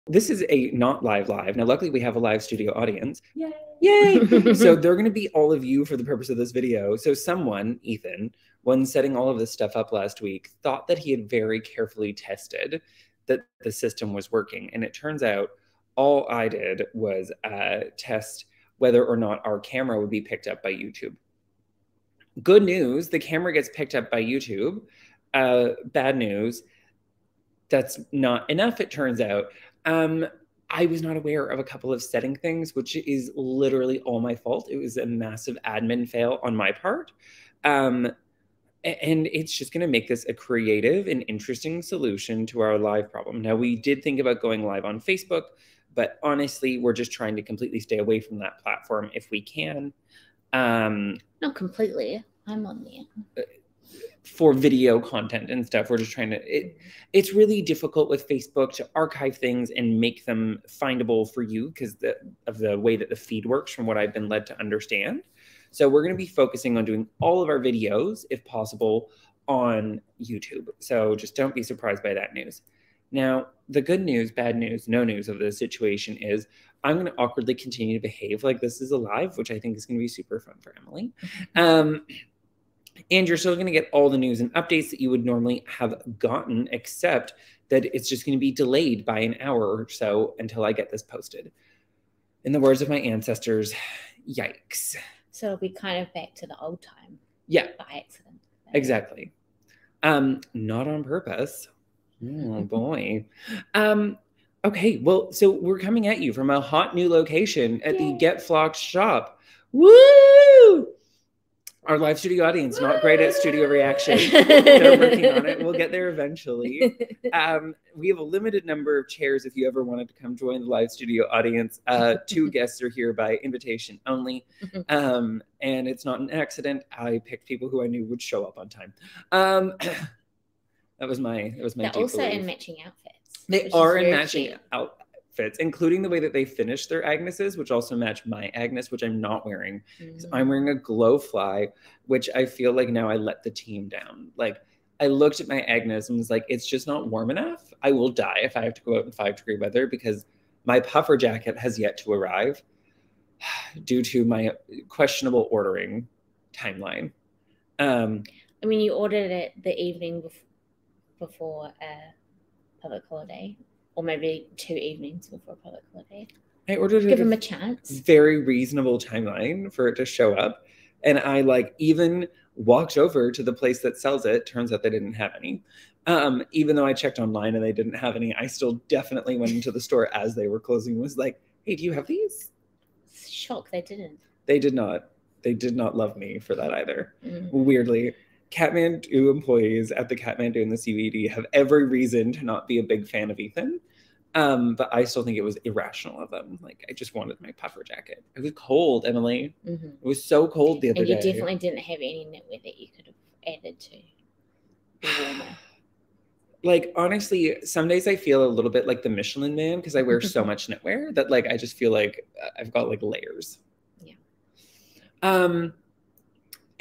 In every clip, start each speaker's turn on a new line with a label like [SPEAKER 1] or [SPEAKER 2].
[SPEAKER 1] this is a not live. Now, luckily we have a live studio audience.
[SPEAKER 2] Yay!
[SPEAKER 1] Yay! So they're going to be all of you for the purpose of this video. So someone, Ethan, when setting all of this stuff up last week, thought that he had very carefully tested that the system was working. And it turns out all I did was test whether or not our camera would be picked up by YouTube. Good news, the camera gets picked up by YouTube. Bad news, that's not enough, it turns out. I was not aware of a couple of setting things, which is literally all my fault. It was a massive admin fail on my part. And it's just going to make this a creative and interesting solution to our live problem. Now, we did think about going live on Facebook, but honestly, we're just trying to completely stay away from that platform if we can.
[SPEAKER 2] Not completely. I'm on there.
[SPEAKER 1] For video content and stuff, we're just trying to, it's really difficult with Facebook to archive things and make them findable for you because of the way that the feed works, from what I've been led to understand. So we're going to be focusing on doing all of our videos, if possible, on YouTube. So just don't be surprised by that news. Now, the good news, bad news, no news of the situation is I'm going to awkwardly continue to behave like this is a live, which I think is going to be super fun for Emily. And you're still going to get all the news and updates that you would normally have gotten, except that it's just going to be delayed by an hour or so until I get this posted. In the words of my ancestors, yikes.
[SPEAKER 2] So it'll be kind of back to the old time.
[SPEAKER 1] Yeah.
[SPEAKER 2] By accident.
[SPEAKER 1] Exactly. Not on purpose. Oh, boy. Okay, well, so we're coming at you from a hot new location at the Get Flocked shop. Woo! Our live studio audience, not great at studio reaction. They're working on it. We'll get there eventually. We have a limited number of chairs if you ever wanted to come join the live studio audience. 2 guests are here by invitation only. And it's not an accident. I picked people who I knew would show up on time. That was my
[SPEAKER 2] They're also in matching outfits.
[SPEAKER 1] They are in matching outfits, including the way that they finish their Agneses, which also match my Agnes, which I'm not wearing. I'm wearing a Glowfly, which I feel like now I let the team down. Like, I looked at my Agnes and was like, it's just not warm enough. I will die if I have to go out in 5-degree weather because my puffer jacket has yet to arrive due to my questionable ordering timeline.
[SPEAKER 2] I mean, you ordered it the evening before public holiday, or maybe 2 evenings before public holiday.
[SPEAKER 1] I ordered it.
[SPEAKER 2] Give them a chance.
[SPEAKER 1] Very reasonable timeline for it to show up. And I even walked over to the place that sells it. Turns out they didn't have any. Even though I checked online and they didn't have any, I still definitely went into the store as they were closing and was like, hey, do you have these?
[SPEAKER 2] Shock, they didn't.
[SPEAKER 1] They did not. They did not love me for that either. Weirdly. Kathmandu employees at the Kathmandu and the CBD have every reason to not be a big fan of Ethan. But I still think it was irrational of them. Like, I just wanted my puffer jacket. It was cold, Emily. It was so cold the other day.
[SPEAKER 2] And you definitely didn't have any knitwear that you could have added to be warmer.
[SPEAKER 1] Like, honestly, some days I feel a little bit like the Michelin Man because I wear so much knitwear that, like, I just feel like I've got, like, layers. Yeah.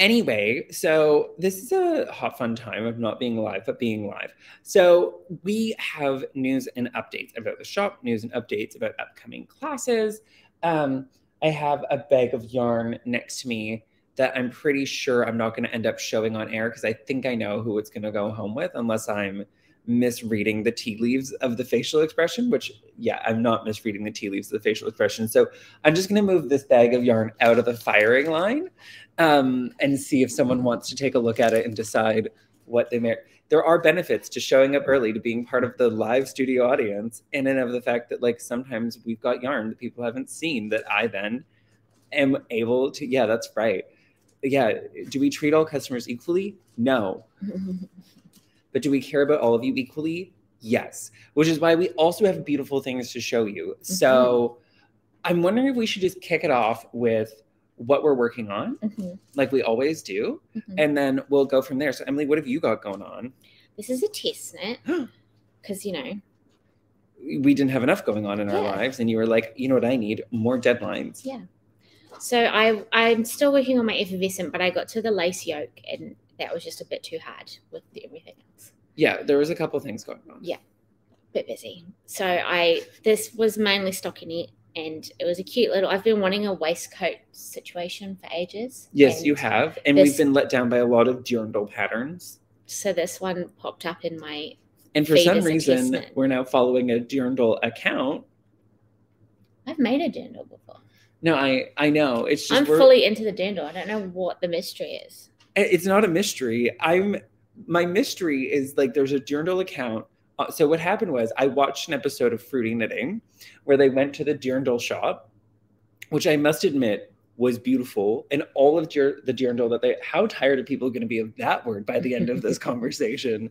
[SPEAKER 1] Anyway, so this is a hot, fun time of not being live, but being live. So we have news and updates about the shop, news and updates about upcoming classes. I have a bag of yarn next to me that I'm pretty sure I'm not going to end up showing on air because I think I know who it's going to go home with, unless I'm misreading the tea leaves of the facial expression, which, yeah, I'm not misreading the tea leaves of the facial expression. So I'm just going to move this bag of yarn out of the firing line and see if someone wants to take a look at it and decide what they merit. There are benefits to showing up early, to being part of the live studio audience, in and of the fact that, like, sometimes we've got yarn that people haven't seen that I then am able to, yeah, that's right. Yeah, do we treat all customers equally? No. But do we care about all of you equally? Yes. Which is why we also have beautiful things to show you. So I'm wondering if we should just kick it off with what we're working on, like we always do. And then we'll go from there. So Emily, what have you got going on?
[SPEAKER 2] This is a test knit because, you know,
[SPEAKER 1] we didn't have enough going on in our lives. And you were like, you know what I need? More deadlines.
[SPEAKER 2] Yeah. So I'm still working on my Effervescent, but I got to the lace yoke and that was just a bit too hard with everything else.
[SPEAKER 1] Yeah, there was a couple things going on.
[SPEAKER 2] Yeah. bit busy. So this was mainly stockinette, and it was a cute little, I've been wanting a waistcoat situation for ages.
[SPEAKER 1] Yes, you have. And we've been let down by a lot of dirndl patterns.
[SPEAKER 2] So this one popped up in my
[SPEAKER 1] And for some reason, we're now following a dirndl account.
[SPEAKER 2] I've made a dirndl before.
[SPEAKER 1] No, I know. It's just
[SPEAKER 2] I'm fully into the dirndl. I don't know what the mystery is.
[SPEAKER 1] It's not a mystery. My mystery is like there's a dirndl account. So what happened was I watched an episode of Fruity Knitting where they went to the dirndl shop, which I must admit was beautiful. And all of the dirndl that how tired are people going to be of that word by the end of this conversation?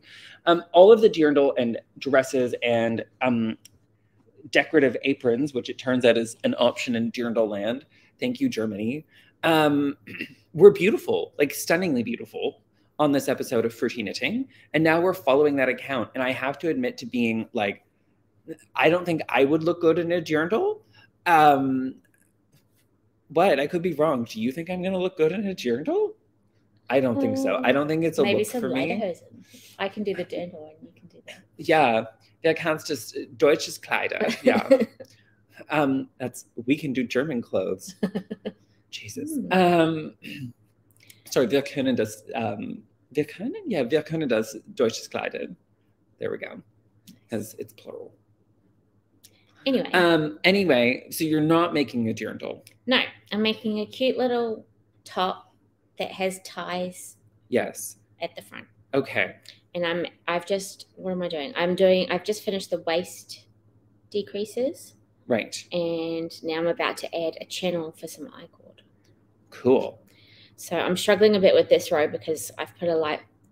[SPEAKER 1] All of the dirndl and dresses and decorative aprons, which it turns out is an option in dirndl land. Thank you, Germany. Were beautiful, like stunningly beautiful on this episode of Fruity Knitting. And now we're following that account. And I have to admit to being like, I don't think I would look good in a dirndl. But I could be wrong. Do you think I'm going to look good in a dirndl? I don't think so. I don't think it's a look for me. Maybe some lederhosen.
[SPEAKER 2] I can do the dirndl and you can do that.
[SPEAKER 1] Yeah. Der kannst das deutsches Kleider. Yeah. We can do German clothes. Jesus. Sorry, wir können das deutsches Kleider. There we go. Because it's plural.
[SPEAKER 2] Anyway,
[SPEAKER 1] so you're not making a dirndl.
[SPEAKER 2] No, I'm making a cute little top that has ties.
[SPEAKER 1] Yes.
[SPEAKER 2] At the front.
[SPEAKER 1] Okay.
[SPEAKER 2] And what am I doing? I've just finished the waist decreases.
[SPEAKER 1] Right.
[SPEAKER 2] And now I'm about to add a channel for some I-cord.
[SPEAKER 1] Cool.
[SPEAKER 2] So I'm struggling a bit with this row because I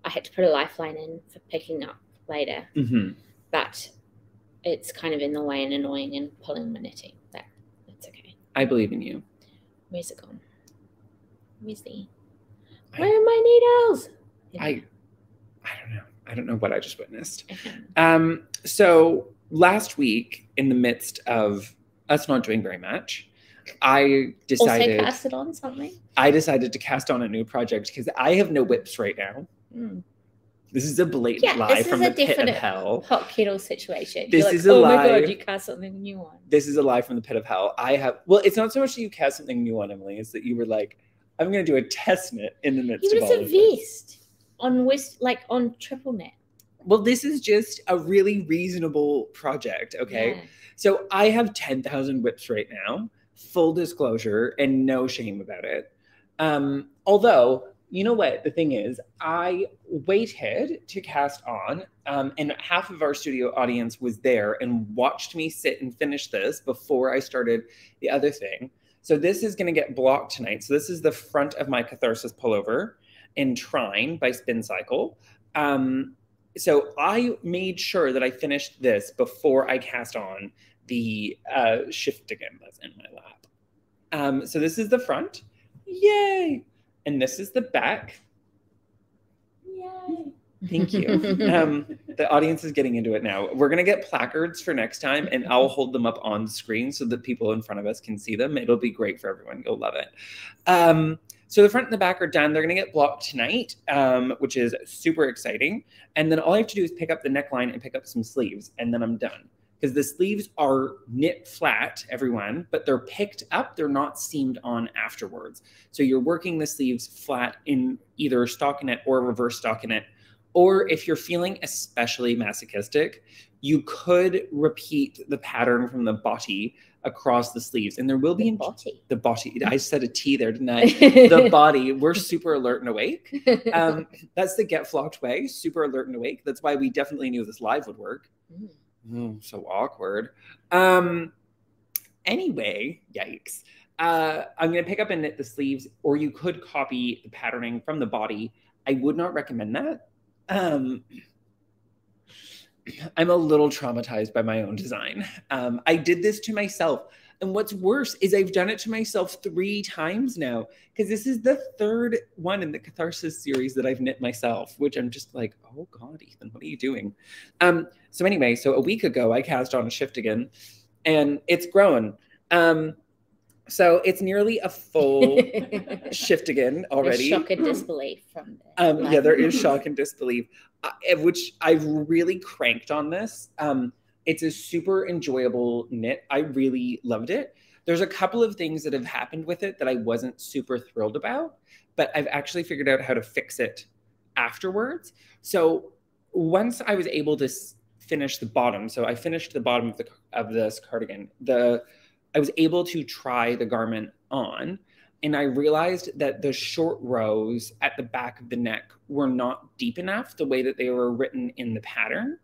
[SPEAKER 2] had to put a lifeline in for picking up later.
[SPEAKER 1] Mm-hmm.
[SPEAKER 2] But it's kind of in the way and annoying and pulling my knitting. That's okay.
[SPEAKER 1] I believe in you.
[SPEAKER 2] Where's it gone? Where are my needles?
[SPEAKER 1] I don't know. I don't know what I just witnessed. So last week, in the midst of us not doing very much, I decided
[SPEAKER 2] also casted on something.
[SPEAKER 1] I decided to cast on a new project because I have no whips right now. This is a blatant lie from the pit of hell.
[SPEAKER 2] Hot kettle situation.
[SPEAKER 1] This is a lie.
[SPEAKER 2] Oh my god, you cast something new on.
[SPEAKER 1] This is a lie from the pit of hell. It's not so much that you cast something new on, Emily. It's that you were like, I'm going to do a test knit in the midst of all of this.
[SPEAKER 2] It's a vest on triple knit.
[SPEAKER 1] Well, this is just a really reasonable project, okay? Yeah. So I have 10,000 whips right now, full disclosure, and no shame about it. Although, you know what? The thing is, I waited to cast on, and half of our studio audience was there and watched me sit and finish this before I started the other thing. So this is going to get blocked tonight. So this is the front of my Catharsis pullover in Trine by Spincycle. So I made sure that I finished this before I cast on the Shiftigan that's in my lap. So this is the front. Yay! And this is the back.
[SPEAKER 2] Yay!
[SPEAKER 1] Thank you. The audience is getting into it now. We're going to get placards for next time, and I'll hold them up on screen so that people in front of us can see them. It'll be great for everyone. You'll love it. So the front and the back are done. They're going to get blocked tonight, which is super exciting. And then all I have to do is pick up the neckline and pick up some sleeves, and then I'm done. Because the sleeves are knit flat, everyone, but they're picked up. They're not seamed on afterwards. So you're working the sleeves flat in either stockinette or reverse stockinette. Or if you're feeling especially masochistic, you could repeat the pattern from the body across the sleeves. And there will be the body. I said a T there, didn't I? The body. We're super alert and awake. That's the Get Flocked way, super alert and awake. That's why we definitely knew this live would work. So awkward. Anyway, yikes. I'm going to pick up and knit the sleeves, or you could copy the patterning from the body. I would not recommend that. I'm a little traumatized by my own design. I did this to myself. And what's worse is I've done it to myself 3 times now, because this is the 3rd one in the Catharsis series that I've knit myself, which I'm just like, oh God, Ethan, what are you doing? So anyway, so a week ago I cast on a Shiftigan and it's grown. So it's nearly a full Shiftigan already.
[SPEAKER 2] There's shock and disbelief from there.
[SPEAKER 1] Yeah, there is shock and disbelief, which I really cranked on this. It's a super enjoyable knit. I really loved it. There's a couple of things that have happened with it that I wasn't super thrilled about, but I've actually figured out how to fix it afterwards. So once I was able to finish the bottom, so I finished the bottom of this cardigan, I was able to try the garment on, and I realized that the short rows at the back of the neck were not deep enough the way that they were written in the pattern.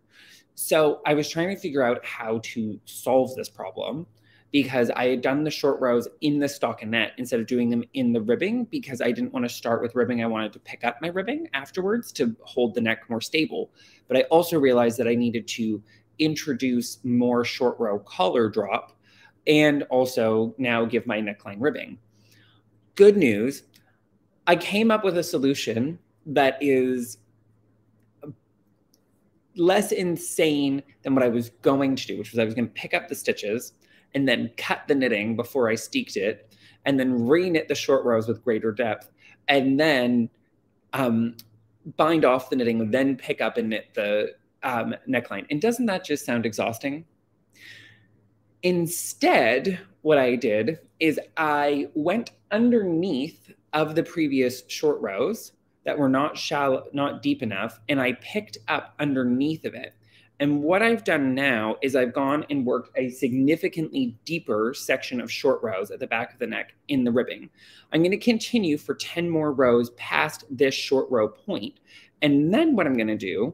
[SPEAKER 1] So I was trying to figure out how to solve this problem, because I had done the short rows in the stockinette instead of doing them in the ribbing, because I didn't want to start with ribbing. I wanted to pick up my ribbing afterwards to hold the neck more stable. But I also realized that I needed to introduce more short row collar drop and also now give my neckline ribbing. Good news, I came up with a solution that is less insane than what I was going to do, which was I was going to pick up the stitches and then cut the knitting before I steeked it, and then re-knit the short rows with greater depth, and then bind off the knitting, then pick up and knit the neckline. And doesn't that just sound exhausting? Instead, what I did is I went underneath of the previous short rows that were not shallow, not deep enough, and I picked up underneath of it. And what I've done now is I've gone and worked a significantly deeper section of short rows at the back of the neck in the ribbing. I'm going to continue for 10 more rows past this short row point. And then what I'm going to do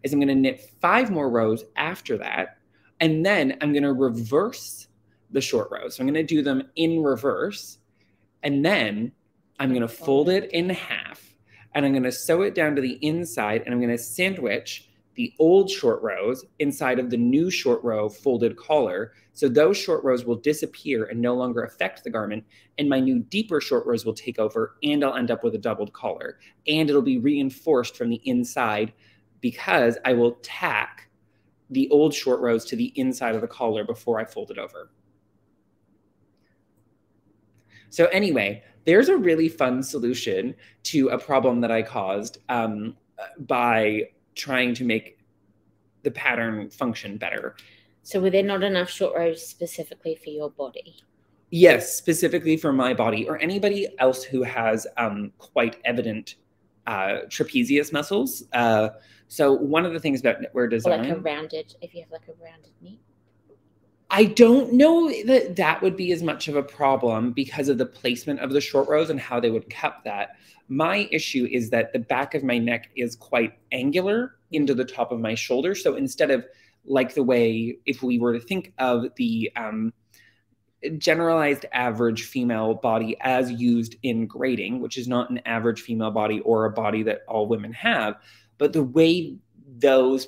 [SPEAKER 1] is I'm going to knit 5 more rows after that. And then I'm going to reverse the short rows. So I'm going to do them in reverse. And then I'm going to fold it in half. And I'm going to sew it down to the inside. And I'm going to sandwich the old short rows inside of the new short row folded collar. So those short rows will disappear and no longer affect the garment. And my new deeper short rows will take over, and I'll end up with a doubled collar. And it'll be reinforced from the inside, because I will tack the old short rows to the inside of the collar before I fold it over. So anyway, there's a really fun solution to a problem that I caused by trying to make the pattern function better.
[SPEAKER 2] So were there not enough short rows specifically for your body?
[SPEAKER 1] Yes, specifically for my body, or anybody else who has quite evident trapezius muscles. So one of the things about knitwear design,
[SPEAKER 2] or like a rounded, if you have like a rounded knee.
[SPEAKER 1] I don't know that that would be as much of a problem because of the placement of the short rows and how they would cup that. My issue is that the back of my neck is quite angular into the top of my shoulder. So instead of like the way, if we were to think of the generalized average female body as used in grading, which is not an average female body or a body that all women have, but the way those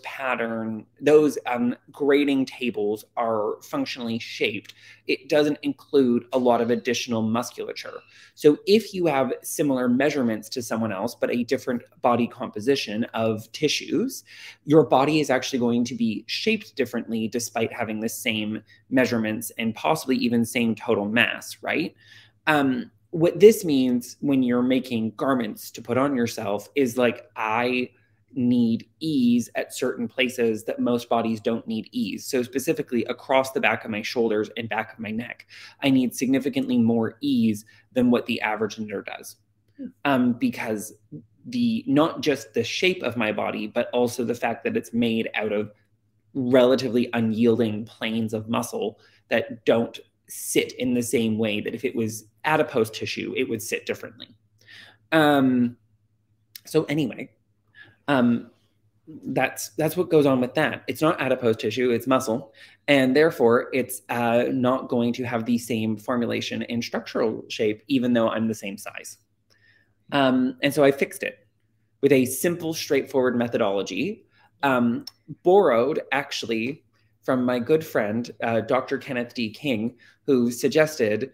[SPEAKER 1] grading tables are functionally shaped, it doesn't include a lot of additional musculature. So if you have similar measurements to someone else, but a different body composition of tissues, your body is actually going to be shaped differently despite having the same measurements and possibly even same total mass, right? What this means when you're making garments to put on yourself is like, I need ease at certain places that most bodies don't need ease. So specifically across the back of my shoulders and back of my neck, I need significantly more ease than what the average knitter does. Because not just the shape of my body, but also the fact that it's made out of relatively unyielding planes of muscle that don't sit in the same way that if it was adipose tissue, it would sit differently. So anyway, that's what goes on with that. It's not adipose tissue, it's muscle. And therefore it's not going to have the same formulation and structural shape, even though I'm the same size. And so I fixed it with a simple, straightforward methodology, borrowed actually from my good friend, Dr. Kenneth D. King, who suggested,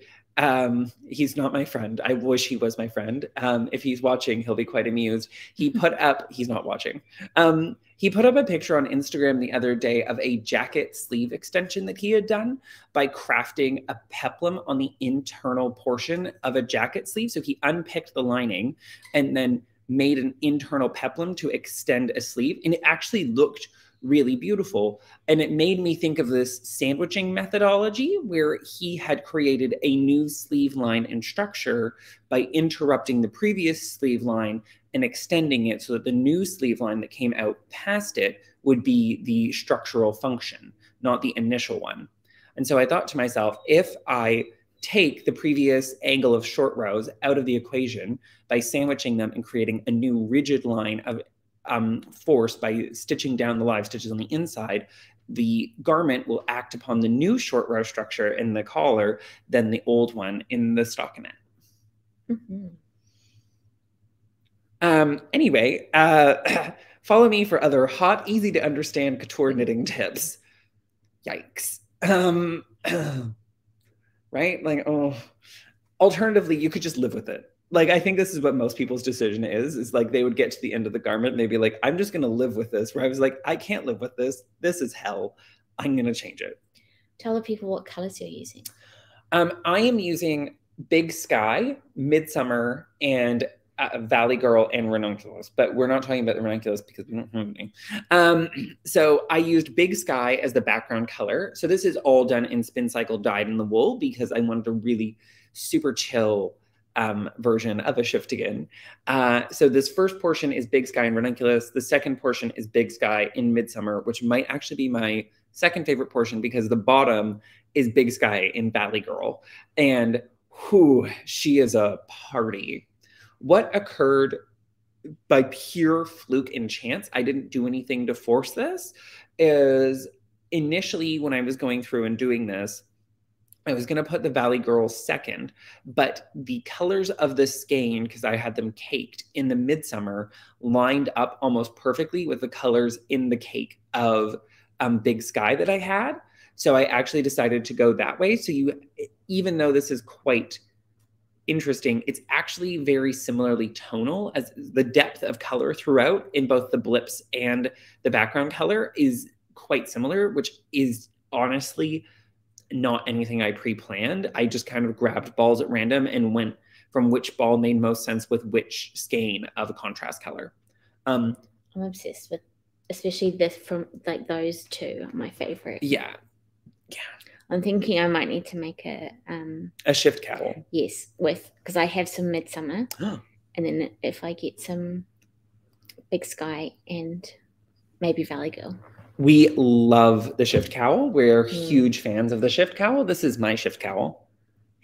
[SPEAKER 1] he's not my friend. I wish he was my friend. If he's watching, he'll be quite amused. He put up, he's not watching. He put up a picture on Instagram the other day of a jacket sleeve extension that he had done by crafting a peplum on the internal portion of a jacket sleeve. So he unpicked the lining and then made an internal peplum to extend a sleeve. And it actually looked really beautiful. And it made me think of this sandwiching methodology where he had created a new sleeve line and structure by interrupting the previous sleeve line and extending it so that the new sleeve line that came out past it would be the structural function, not the initial one. And so I thought to myself, if I take the previous angle of short rows out of the equation by sandwiching them and creating a new rigid line of force by stitching down the live stitches on the inside, the garment will act upon the new short row structure in the collar than the old one in the stockinette. Anyway, follow me for other hot, easy to understand couture knitting tips. Yikes. Right? Like, oh, alternatively, you could just live with it. Like, I think this is what most people's decision is like they would get to the end of the garment and they'd be like, I'm just going to live with this. Where I was like, I can't live with this. This is hell. I'm going to change it.
[SPEAKER 2] Tell the people what colors you're using.
[SPEAKER 1] I am using Big Sky, Midsummer, and Valley Girl and Ranunculus, but we're not talking about the Ranunculus because we don't have any. So I used Big Sky as the background color. So this is all done in Spincycle Dyed in the wool because I wanted a really super chill version of a Shiftigan. So this first portion is Big Sky and Ranunculus. The second portion is Big Sky in Midsummer, which might actually be my second favorite portion because the bottom is Big Sky in Valley Girl. And whew, she is a party. What occurred by pure fluke and chance, I didn't do anything to force this, is initially when I was going through and doing this, I was going to put the Valley Girl second, but the colors of the skein, because I had them caked in the Midsummer, lined up almost perfectly with the colors in the cake of Big Sky that I had. So I actually decided to go that way. So even though this is quite interesting, it's actually very similarly tonal, as the depth of color throughout in both the blips and the background color is quite similar, which is honestly not anything I pre-planned. I just kind of grabbed balls at random and went from which ball made most sense with which skein of a contrast color.
[SPEAKER 2] I'm obsessed with, especially this from like those two are my favorite.
[SPEAKER 1] Yeah.
[SPEAKER 2] I'm thinking I might need to make a
[SPEAKER 1] shift cowl.
[SPEAKER 2] Yes, because I have some Midsummer, and then if I get some Big Sky and maybe Valley Girl.
[SPEAKER 1] We love the shift cowl. We're huge fans of the shift cowl. This is my shift cowl,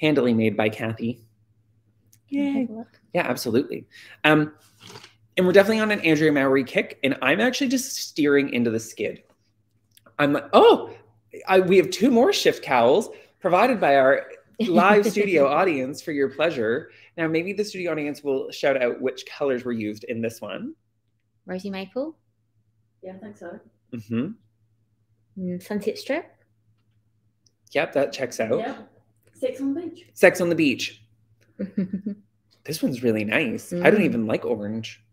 [SPEAKER 1] handily made by Kathy. Yay! Yeah, absolutely. And we're definitely on an Andrea Mowry kick, and I'm actually just steering into the skid. I'm like, we have 2 more shift cowls provided by our live studio audience for your pleasure. Now, maybe the studio audience will shout out which colors were used in this one.
[SPEAKER 2] Rosy Maple?
[SPEAKER 3] Yeah, I think so.
[SPEAKER 2] Sunset Strip?
[SPEAKER 1] Yep, that checks out.
[SPEAKER 3] Yep. Sex on the Beach.
[SPEAKER 1] Sex on the Beach. This one's really nice. I don't even like orange.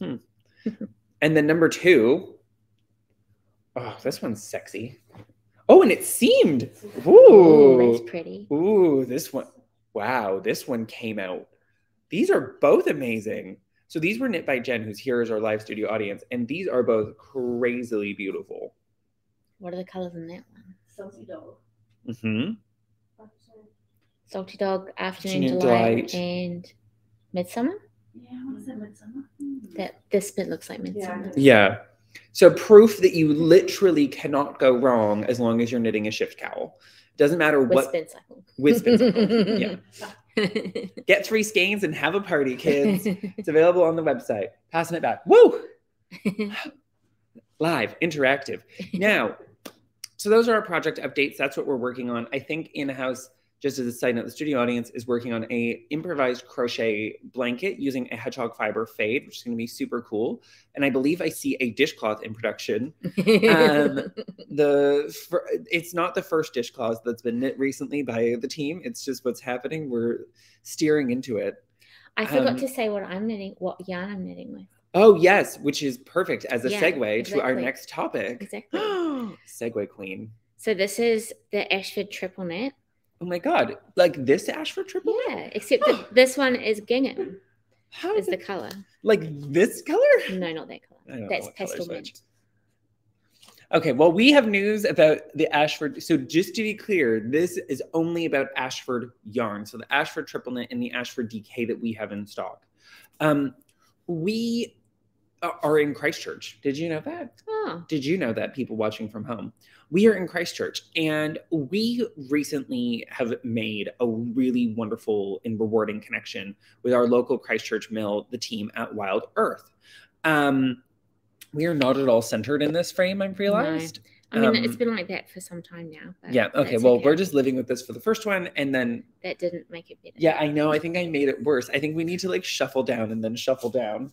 [SPEAKER 1] And then number 2. Oh, this one's sexy. Oh, and it seamed. Ooh,
[SPEAKER 2] that's pretty.
[SPEAKER 1] Ooh, this one. Wow, this one came out. These are both amazing. So these were knit by Jen, who's here as our live studio audience, and these are both crazily beautiful.
[SPEAKER 2] What are the colors in that one?
[SPEAKER 3] Salty Dog.
[SPEAKER 2] Salty Dog, Afternoon Delight, and Midsummer?
[SPEAKER 3] Yeah, I want to say Midsummer.
[SPEAKER 2] This bit looks like Midsummer.
[SPEAKER 1] Yeah. So proof that you literally cannot go wrong as long as you're knitting a shift cowl. Doesn't matter what.
[SPEAKER 2] Spincycle.
[SPEAKER 1] With Spincycle. Yeah. Get 3 skeins and have a party, kids. It's available on the website. Passing it back. Woo! Live, interactive. Now, so those are our project updates. That's what we're working on. I think in-house, just as a side note, the studio audience is working on a improvised crochet blanket using a hedgehog fiber fade, which is going to be super cool. And I believe I see a dishcloth in production. It's not the first dishcloth that's been knit recently by the team. It's just what's happening. We're steering into it.
[SPEAKER 2] I forgot to say what yarn I'm knitting with.
[SPEAKER 1] Oh, yes, which is perfect as a segue to our next topic.
[SPEAKER 2] Exactly.
[SPEAKER 1] Segue queen.
[SPEAKER 2] So this is the Ashford triple knit.
[SPEAKER 1] Oh my God. Like this Ashford triple?
[SPEAKER 2] Yeah, except that this one is gingham. How is the color?
[SPEAKER 1] Like this color?
[SPEAKER 2] No, not that color. That's pastel mint.
[SPEAKER 1] Okay, well, we have news about the Ashford. So just to be clear, this is only about Ashford yarn. So the Ashford triple knit and the Ashford DK that we have in stock. We are in Christchurch. Did you know that?
[SPEAKER 2] Oh.
[SPEAKER 1] Did you know that, people watching from home? We are in Christchurch, and we recently have made a really wonderful and rewarding connection with our local Christchurch mill, the team at Wild Earth. We are not at all centered in this frame, I've realized.
[SPEAKER 2] No. I mean, it's been like that for some time now. But
[SPEAKER 1] yeah, okay, well, we're just living with this for the first one, and then...
[SPEAKER 2] That didn't make it better.
[SPEAKER 1] Yeah, I know. I think I made it worse. I think we need to, like, shuffle down and then shuffle down.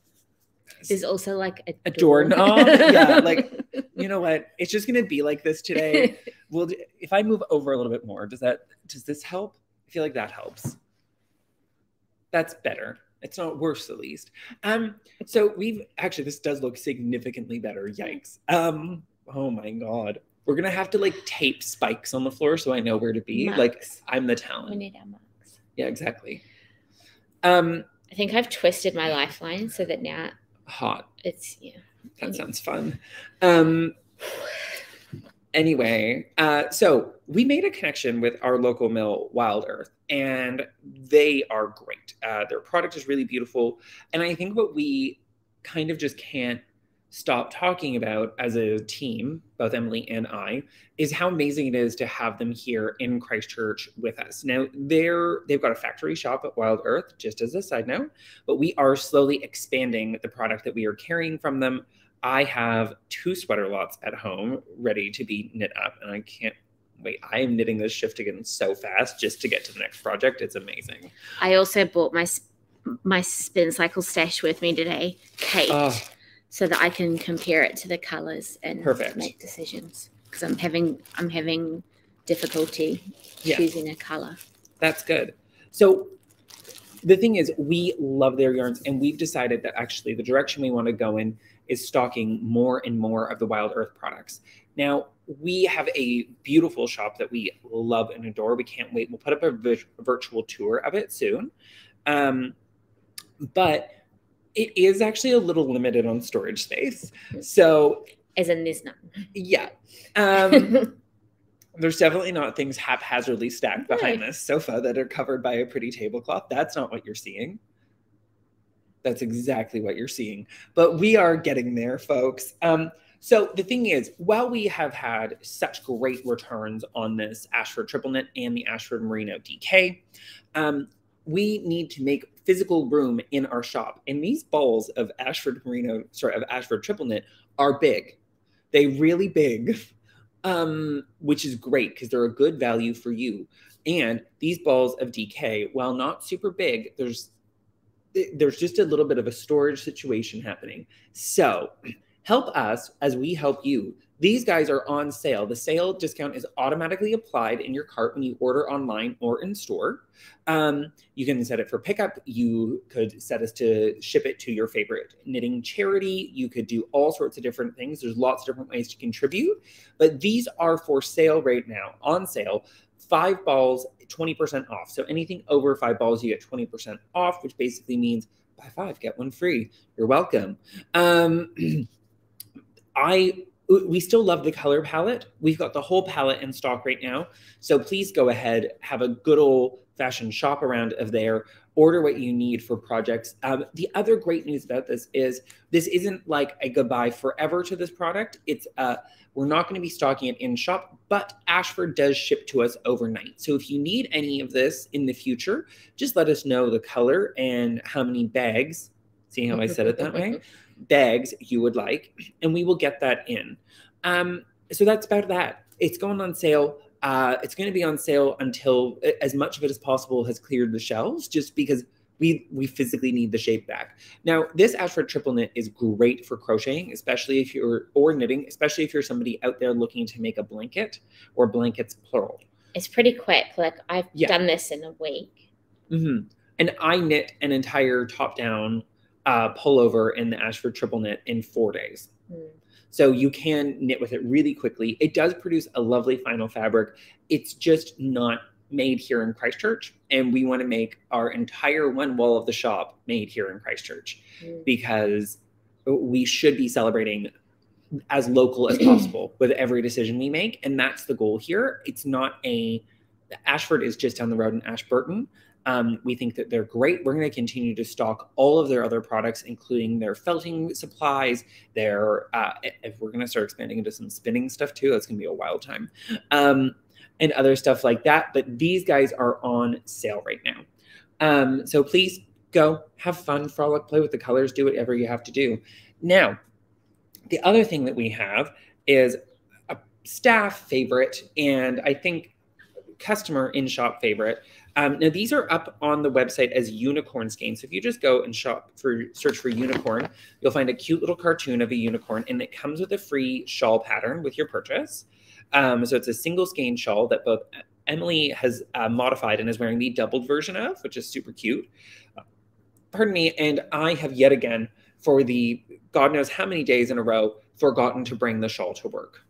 [SPEAKER 2] There's also, like, a
[SPEAKER 1] doorknob. Yeah, like, you know what? It's just going to be like this today. If I move over a little bit more, does this help? I feel like that helps. That's better. It's not worse, at least. So this does look significantly better. Yikes. Oh my God. We're going to have to, like, tape spikes on the floor so I know where to be.
[SPEAKER 2] Marks.
[SPEAKER 1] Like, I'm the talent.
[SPEAKER 2] We need our marks.
[SPEAKER 1] Yeah, exactly.
[SPEAKER 2] I think I've twisted my lifeline so that now...
[SPEAKER 1] Hot.
[SPEAKER 2] It's, yeah.
[SPEAKER 1] That sounds fun. Anyway, so we made a connection with our local mill, Wild Earth, and they are great. Their product is really beautiful. And I think what we kind of just can't stop talking about as a team, both Emily and I, is how amazing it is to have them here in Christchurch with us. Now, they've got a factory shop at Wild Earth, just as a side note, but we are slowly expanding the product that we are carrying from them. I have 2 sweater lots at home ready to be knit up, and I can't wait. I am knitting this Shiftigan so fast just to get to the next project. It's amazing.
[SPEAKER 2] I also bought my Spincycle stash with me today, Kate. So that I can compare it to the colors and make decisions, because I'm having difficulty choosing a color.
[SPEAKER 1] That's good. So the thing is, we love their yarns, and we've decided that actually the direction we want to go in is stocking more and more of the Wild Earth products. Now, we have a beautiful shop that we love and adore. We can't wait. We'll put up a virtual tour of it soon. But it is actually a little limited on storage space. So,
[SPEAKER 2] as in there's none.
[SPEAKER 1] Yeah. There's definitely not things haphazardly stacked behind this sofa that are covered by a pretty tablecloth. That's not what you're seeing. That's exactly what you're seeing. But we are getting there, folks. So the thing is, while we have had such great returns on this Ashford triple knit and the Ashford Merino DK, we need to make physical room in our shop. And these balls of Ashford triple knit are big. They're really big, which is great because they're a good value for you. And these balls of DK, while not super big, there's just a little bit of a storage situation happening. So help us as we help you. These guys are on sale. The sale discount is automatically applied in your cart when you order online or in store. You can set it for pickup. You could set us to ship it to your favorite knitting charity. You could do all sorts of different things. There's lots of different ways to contribute, but these are for sale right now, on sale. 5 balls, 20% off. So anything over 5 balls, you get 20% off, which basically means buy 5, get 1 free. You're welcome. We still love the color palette. We've got the whole palette in stock right now. So please go ahead, have a good old fashioned shop around of there, order what you need for projects. The other great news about this isn't like a goodbye forever to this product. It's we're not going to be stocking it in shop, but Ashford does ship to us overnight. So if you need any of this in the future, just let us know the color and how many bags, see how I said it that way? Bags you would like, and we will get that in. So that's about that. It's going on sale. It's going to be on sale until as much of it as possible has cleared the shelves, just because we physically need the shape back. Now, this Ashford triple knit is great for crocheting, especially if or knitting, especially if you're somebody out there looking to make a blanket or blankets plural.
[SPEAKER 2] It's pretty quick. Like I've done this in a week.
[SPEAKER 1] Mm-hmm. And I knit an entire top-down pullover in the Ashford triple knit in 4 days. So you can knit with it really quickly. It does produce a lovely final fabric. It's just not made here in Christchurch. And we want to make our entire one wall of the shop made here in Christchurch because we should be celebrating as local as possible with every decision we make. And that's the goal here. It's not Ashford is just down the road in Ashburton. We think that they're great. We're going to continue to stock all of their other products, including their felting supplies, if we're going to start expanding into some spinning stuff too, that's going to be a wild time, and other stuff like that. But these guys are on sale right now. So please go have fun, frolic, play with the colors, do whatever you have to do. Now, the other thing that we have is a staff favorite, and I think customer in-shop favorite. Now, these are up on the website as unicorn skeins. So if you just go and search for unicorn, you'll find a cute little cartoon of a unicorn, and it comes with a free shawl pattern with your purchase. So it's a single skein shawl that both Emily has modified and is wearing the doubled version of, which is super cute. Pardon me. And I have yet again, for the God knows how many days in a row, forgotten to bring the shawl to work.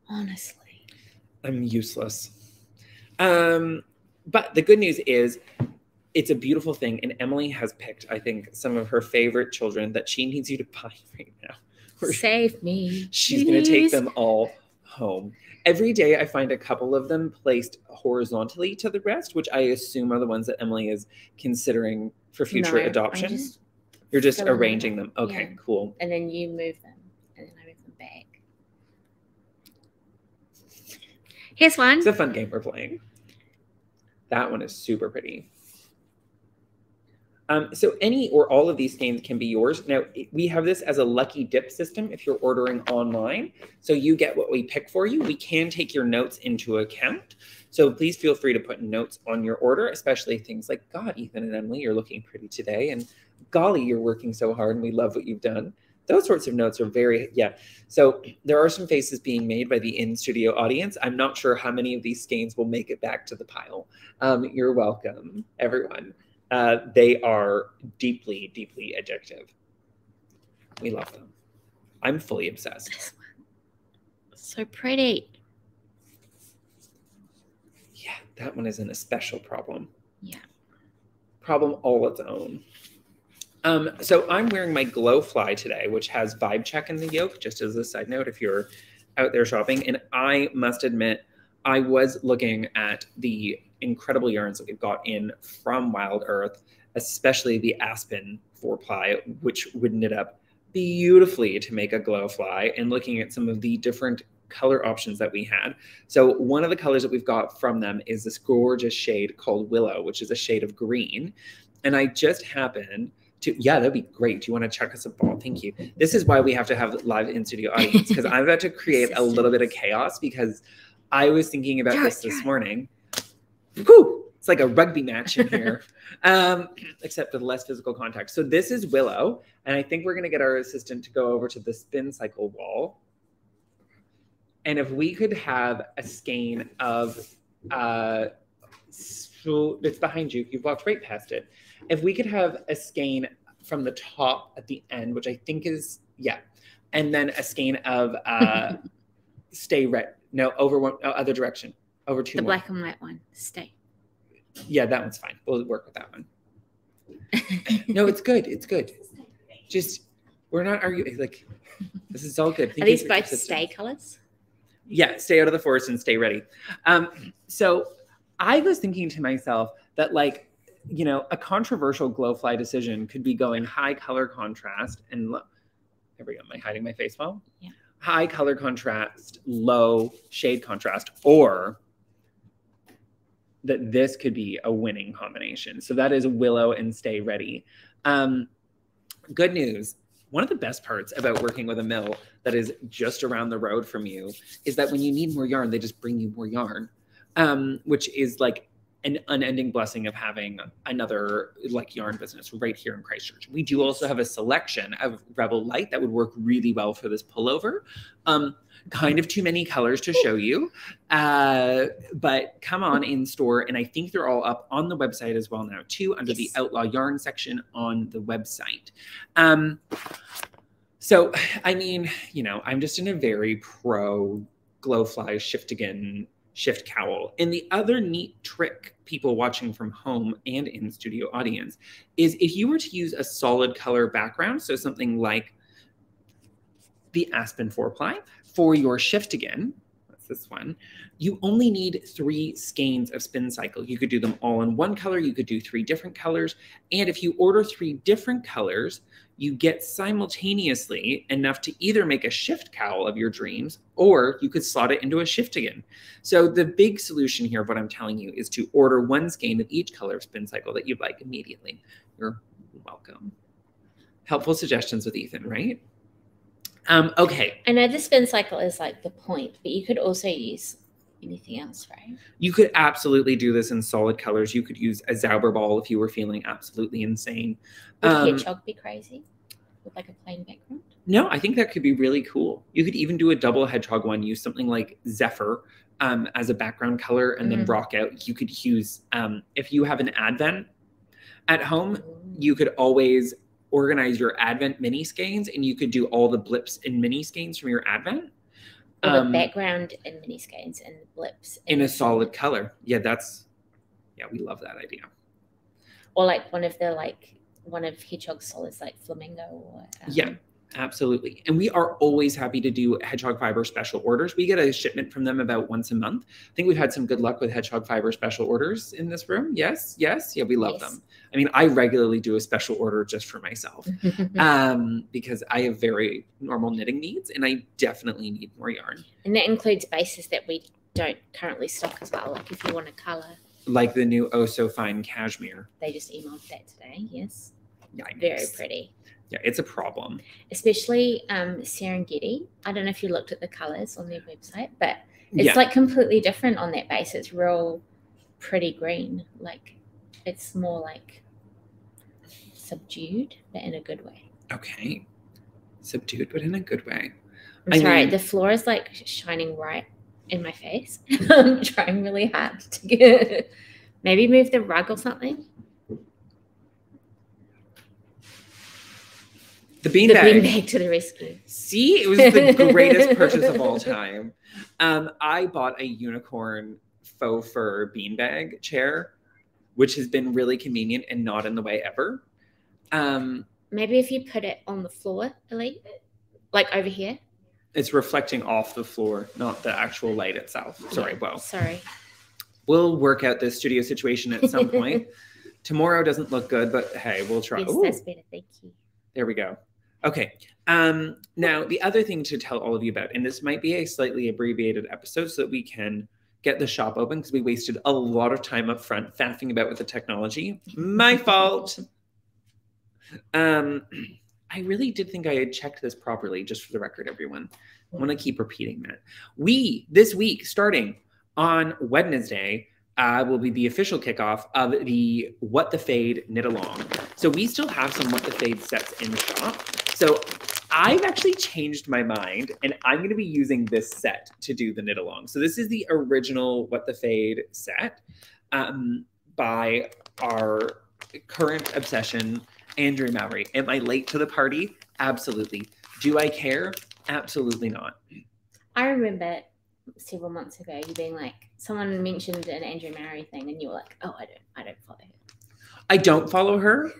[SPEAKER 2] Honestly.
[SPEAKER 1] I'm useless. But the good news is it's a beautiful thing. And Emily has picked, I think, some of her favorite children that she needs you to buy right now.
[SPEAKER 2] Save me.
[SPEAKER 1] She's going to take them all home. Every day I find a couple of them placed horizontally to the rest, which I assume are the ones that Emily is considering for future adoption. You're just arranging them. Okay, yeah. Cool.
[SPEAKER 2] And then you move them, and then I move them back. Here's one.
[SPEAKER 1] It's a fun game we're playing. That one is super pretty. So any or all of these skeins can be yours. Now, we have this as a lucky dip system if you're ordering online. So you get what we pick for you. We can take your notes into account. So please feel free to put notes on your order, especially things like, God, Ethan and Emily, you're looking pretty today. And golly, you're working so hard and we love what you've done. Those sorts of notes are So there are some faces being made by the in-studio audience. I'm not sure how many of these skeins will make it back to the pile. You're welcome, everyone. They are deeply, deeply addictive. We love them. I'm fully obsessed.
[SPEAKER 2] So pretty.
[SPEAKER 1] Yeah, that one is an especial problem.
[SPEAKER 2] Yeah.
[SPEAKER 1] Problem all its own. So I'm wearing my Glow Fly today, which has Vibe Check in the yoke, just as a side note, if you're out there shopping. And I must admit, I was looking at the incredible yarns that we've got in from Wild Earth, especially the Aspen 4-ply, which would knit up beautifully to make a Glow Fly, and looking at some of the different color options that we had. So one of the colors that we've got from them is this gorgeous shade called Willow, which is a shade of green. And I just happened to, yeah, that'd be great. Do you want to check us a ball? Thank you. This is why we have to have live in-studio audience, because I'm about to create a little bit of chaos, because I was thinking about this morning. Whew, it's like a rugby match in here, except with less physical contact. So this is Willow, and I think we're going to get our assistant to go over to the Spincycle wall. And if we could have a skein of, so it's behind you. You've walked right past it. If we could have a skein from the top at the end, which I think is, yeah. And then a skein of Stay Red. No, over one, other direction. Over two
[SPEAKER 2] more. The black and white one. Stay.
[SPEAKER 1] Yeah, that one's fine. We'll work with that one. No, it's good. It's good. Just, we're not arguing. Like, this is all good.
[SPEAKER 2] Are these both stay colors?
[SPEAKER 1] Yeah, stay out of the forest and stay ready. So I was thinking to myself that, like, you know, a controversial Glow Fly decision could be going high color contrast and low. There we go. Am I hiding my face well?
[SPEAKER 2] Yeah.
[SPEAKER 1] High color contrast, low shade contrast, or that this could be a winning combination. So that is Willow and Stay Ready. Good news. One of the best parts about working with a mill that is just around the road from you is that when you need more yarn, they just bring you more yarn, which is like an unending blessing of having another like yarn business right here in Christchurch. We do also have a selection of Rebel Light that would work really well for this pullover. Kind of too many colors to show you, but come on in store. And I think they're all up on the website as well now too, under the Outlaw Yarn section on the website. So, I mean, you know, I'm just in a very pro Glow Fly Shiftigan shift cowl. And the other neat trick, people watching from home and in studio audience, is if you were to use a solid color background, so something like the Aspen 4-ply. For your Shiftigan, that's this one, you only need 3 skeins of Spincycle. You could do them all in one color. You could do 3 different colors. And if you order 3 different colors, you get simultaneously enough to either make a shift cowl of your dreams, or you could slot it into a Shiftigan. So the big solution here of what I'm telling you is to order 1 skein of each color of Spincycle that you'd like immediately. You're welcome. Helpful suggestions with Ethan, right? Okay.
[SPEAKER 2] I know the Spincycle is like the point, but you could also use anything else, right?
[SPEAKER 1] You could absolutely do this in solid colors. You could use a Zauber ball if you were feeling absolutely insane.
[SPEAKER 2] Would hedgehog be crazy with like a plain background?
[SPEAKER 1] No, I think that could be really cool. You could even do a double hedgehog one. Use something like Zephyr as a background color, and then rock out. You could use, if you have an Advent at home, you could always organize your Advent mini skeins, and you could do all the blips and mini skeins from your Advent.
[SPEAKER 2] Or the background and mini skeins and the blips.
[SPEAKER 1] In a solid color. Yeah, we love that idea.
[SPEAKER 2] Or like one of Hedgehog's solids, like flamingo. Or,
[SPEAKER 1] yeah, absolutely. And we are always happy to do Hedgehog Fiber special orders. We get a shipment from them about once a month. I think we've had some good luck with Hedgehog Fiber special orders in this room. Yes. Yeah, we love them. I mean, I regularly do a special order just for myself because I have very normal knitting needs, and I definitely need more yarn.
[SPEAKER 2] And that includes bases that we don't currently stock as well. Like if you want a color.
[SPEAKER 1] Like the new Oh So Fine Cashmere.
[SPEAKER 2] They just emailed that today. Yes.
[SPEAKER 1] Yikes.
[SPEAKER 2] Very pretty.
[SPEAKER 1] Yeah, it's a problem.
[SPEAKER 2] Especially Serengeti. I don't know if you looked at the colors on their website, but it's like completely different on that base. It's real pretty green. Like it's more like subdued, but in a good way.
[SPEAKER 1] Okay. Subdued, but in a good way.
[SPEAKER 2] I'm sorry, the floor is like shining right in my face. I'm trying really hard to get maybe move the rug or something.
[SPEAKER 1] The beanbag
[SPEAKER 2] to the rescue.
[SPEAKER 1] See, it was the greatest purchase of all time. I bought a unicorn faux fur beanbag chair, which has been really convenient and not in the way ever.
[SPEAKER 2] Maybe if you put it on the floor, Elite, like over here.
[SPEAKER 1] It's reflecting off the floor, not the actual light itself. Sorry,
[SPEAKER 2] Sorry.
[SPEAKER 1] We'll work out this studio situation at some point. Tomorrow doesn't look good, but hey, we'll try.
[SPEAKER 2] Yes, that's better. Thank you.
[SPEAKER 1] There we go. Okay. Now, the other thing to tell all of you about, and this might be a slightly abbreviated episode so that we can get the shop open because we wasted a lot of time up front faffing about with the technology. My fault. I really did think I had checked this properly, just for the record, everyone. I want to keep repeating that. This week, starting on Wednesday, will be the official kickoff of the What the Fade knit along. So we still have some What the Fade sets in shop. So I've actually changed my mind, and I'm going to be using this set to do the knit along. So this is the original What the Fade set by our current obsession, Andrea Mowry. Am I late to the party? Absolutely. Do I care? Absolutely not.
[SPEAKER 2] I remember several months ago you being like, someone mentioned an Andrea Mowry thing, and you were like, oh, I don't follow her.
[SPEAKER 1] I don't follow her.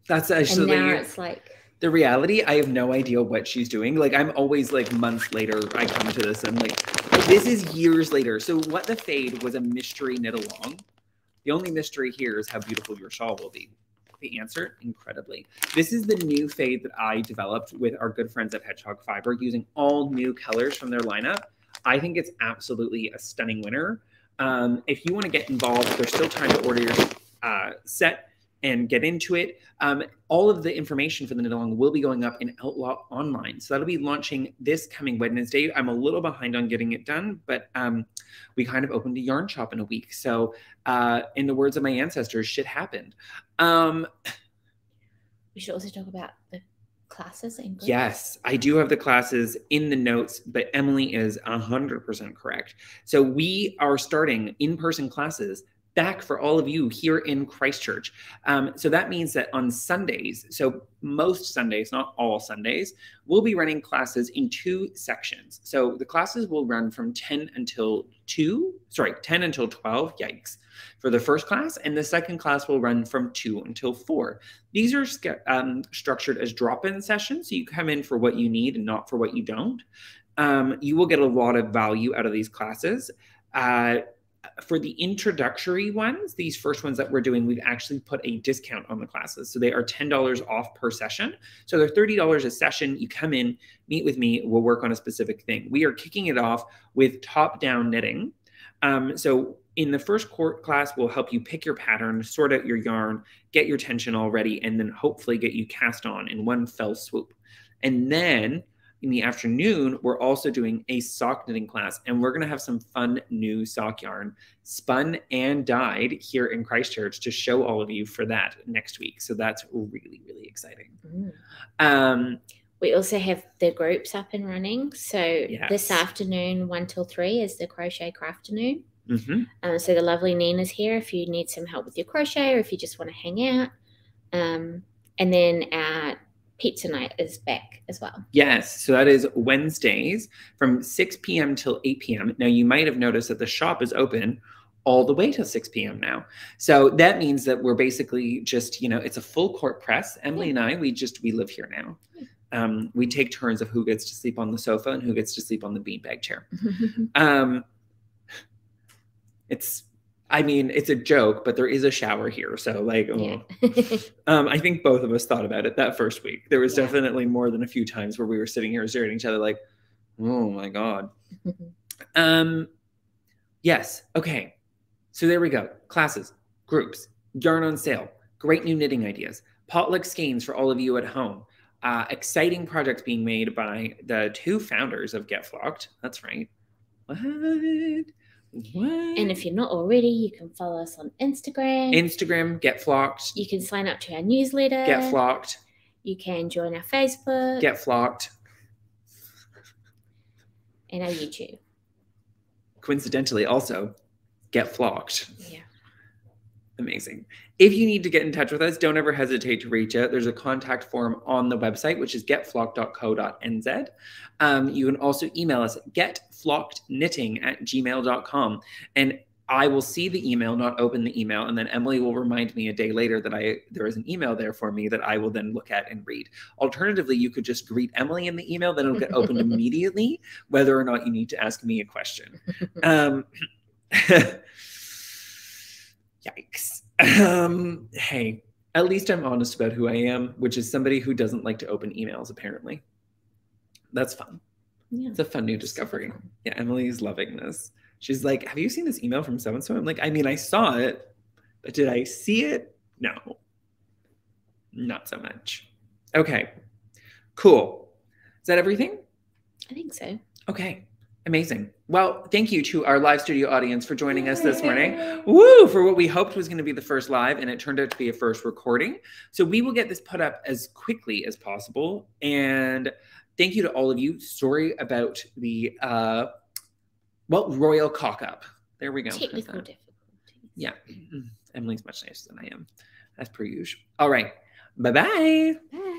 [SPEAKER 1] That's actually
[SPEAKER 2] and now it's like
[SPEAKER 1] the reality. I have no idea what she's doing. Like I'm always like months later I come to this and like this is years later. So What the Fade was a mystery knit along. The only mystery here is how beautiful your shawl will be. The answer, incredibly. This is the new fade that I developed with our good friends at Hedgehog Fiber, using all new colors from their lineup. I think it's absolutely a stunning winner. If you want to get involved, there's still time to order your set and get into it. All of the information for the knit along will be going up in Outlaw Online. So that'll be launching this coming Wednesday. I'm a little behind on getting it done, but we kind of opened a yarn shop in a week. So in the words of my ancestors, shit happened.
[SPEAKER 2] We should also talk about the classes.
[SPEAKER 1] Yes, I do have the classes in the notes, but Emily is 100% correct. So we are starting in-person classes back for all of you here in Christchurch. So that means that on Sundays, so most Sundays, not all Sundays, we'll be running classes in 2 sections. So the classes will run from 10 until 12, yikes, for the first class, and the second class will run from 2 until 4. These are structured as drop-in sessions, so you come in for what you need and not for what you don't. You will get a lot of value out of these classes. For the introductory ones, these first ones that we're doing, we've actually put a discount on the classes. So they are $10 off per session. So they're $30 a session. You come in, meet with me, we'll work on a specific thing. We are kicking it off with top-down knitting. So in the first class, we'll help you pick your pattern, sort out your yarn, get your tension all ready, and then hopefully get you cast on in one fell swoop. And then in the afternoon, we're also doing a sock knitting class, and we're going to have some fun new sock yarn spun and dyed here in Christchurch to show all of you for that next week. So that's really, really exciting.
[SPEAKER 2] We also have the groups up and running. So
[SPEAKER 1] yes.
[SPEAKER 2] This afternoon, 1 till 3 is the crochet crafternoon. So the lovely Nina's here if you need some help with your crochet or if you just want to hang out. And then our pizza night is back as well.
[SPEAKER 1] Yes, so that is Wednesdays from 6 p.m. till 8 p.m. Now, you might have noticed that the shop is open all the way till 6 p.m. now. So that means that we're basically just, it's a full court press. Emily and I, we live here now. We take turns of who gets to sleep on the sofa and who gets to sleep on the beanbag chair. It's a joke, but there is a shower here. So I think both of us thought about it that first week. There was definitely more than a few times where we were sitting here staring at each other like, oh my God. Yes. Okay. So there we go. Classes, groups, yarn on sale, great new knitting ideas, potluck skeins for all of you at home. Exciting projects being made by the 2 founders of Get Flocked. That's right. What?
[SPEAKER 2] And if you're not already, you can follow us on Instagram.
[SPEAKER 1] Get Flocked.
[SPEAKER 2] You can sign up to our newsletter.
[SPEAKER 1] Get Flocked.
[SPEAKER 2] You can join our Facebook.
[SPEAKER 1] Get Flocked.
[SPEAKER 2] And our YouTube.
[SPEAKER 1] Coincidentally, also, Get Flocked.
[SPEAKER 2] Yeah.
[SPEAKER 1] Amazing. If you need to get in touch with us, don't ever hesitate to reach out. There's a contact form on the website, which is getflocked.co.nz. You can also email us at getflockedknitting@gmail.com. And I will see the email, not open the email. And then Emily will remind me a day later that there is an email there for me that I will then look at and read. Alternatively, you could just greet Emily in the email, then it'll get opened immediately, whether or not you need to ask me a question. Yikes. Hey, at least I'm honest about who I am, which is somebody who doesn't like to open emails, apparently. That's fun. Yeah. It's a fun new discovery. Yeah, Emily's loving this. She's like, have you seen this email from so-and-so? I'm like, I saw it, but did I see it? No, not so much. Okay, cool. Is that everything?
[SPEAKER 2] I think so.
[SPEAKER 1] Okay. Amazing. Well, thank you to our live studio audience for joining us this morning. Woo! For what we hoped was going to be the first live, and it turned out to be a first recording. So we will get this put up as quickly as possible. And thank you to all of you. Sorry about the, royal cock-up. There we go.
[SPEAKER 2] Technical difficulties.
[SPEAKER 1] Yeah. Emily's much nicer than I am, as per usual. All right. Bye-bye.
[SPEAKER 2] Bye.